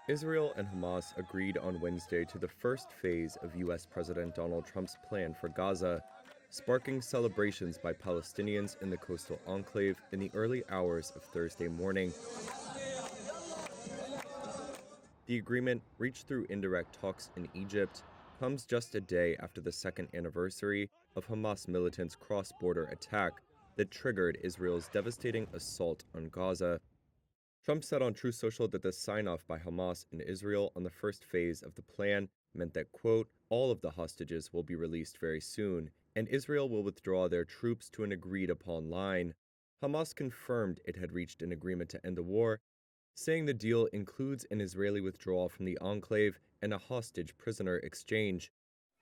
Israel and Hamas agreed on Wednesday to the first phase of U.S. President Donald Trump's plan for Gaza, sparking celebrations by Palestinians in the coastal enclave in the early hours of Thursday morning. The agreement, reached through indirect talks in Egypt, comes just a day after the second anniversary of Hamas militants' cross-border attack that triggered Israel's devastating assault on Gaza. Trump said on Truth Social that the sign-off by Hamas and Israel on the first phase of the plan meant that, quote, all of the hostages will be released very soon, and Israel will withdraw their troops to an agreed-upon line. Hamas confirmed it had reached an agreement to end the war, saying the deal includes an Israeli withdrawal from the enclave and a hostage prisoner exchange.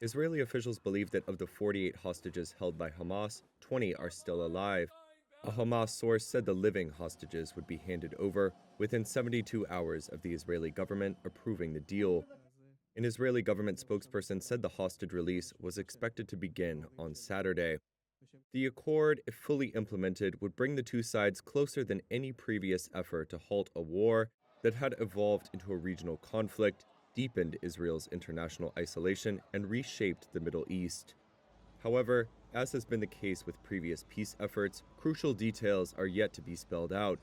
Israeli officials believe that of the 48 hostages held by Hamas, 20 are still alive. A Hamas source said the living hostages would be handed over within 72 hours of the Israeli government approving the deal. An Israeli government spokesperson said the hostage release was expected to begin on Saturday. The accord, if fully implemented, would bring the two sides closer than any previous effort to halt a war that had evolved into a regional conflict, deepened Israel's international isolation, and reshaped the Middle East. However, as has been the case with previous peace efforts, crucial details are yet to be spelled out,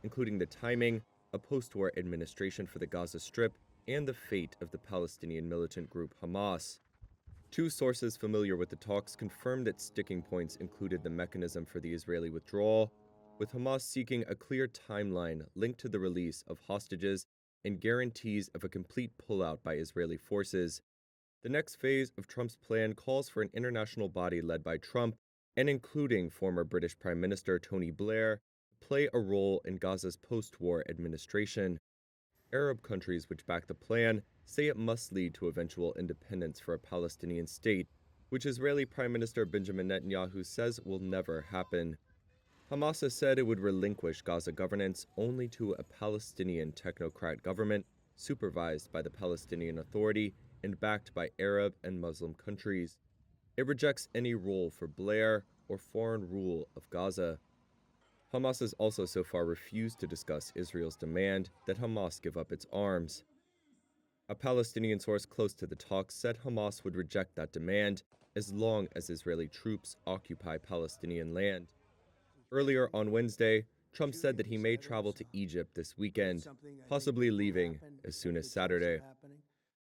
including the timing, a post-war administration for the Gaza Strip, and the fate of the Palestinian militant group Hamas. Two sources familiar with the talks confirmed that sticking points included the mechanism for the Israeli withdrawal, with Hamas seeking a clear timeline linked to the release of hostages and guarantees of a complete pullout by Israeli forces. The next phase of Trump's plan calls for an international body led by Trump, and including former British Prime Minister Tony Blair, to play a role in Gaza's post-war administration. Arab countries which back the plan say it must lead to eventual independence for a Palestinian state, which Israeli Prime Minister Benjamin Netanyahu says will never happen. Hamas has said it would relinquish Gaza governance only to a Palestinian technocrat government supervised by the Palestinian Authority and backed by Arab and Muslim countries. It rejects any role for Blair or foreign rule of Gaza. Hamas has also so far refused to discuss Israel's demand that Hamas give up its arms. A Palestinian source close to the talks said Hamas would reject that demand as long as Israeli troops occupy Palestinian land. Earlier on Wednesday, Trump said that he may travel to Egypt this weekend, possibly leaving as soon as Saturday.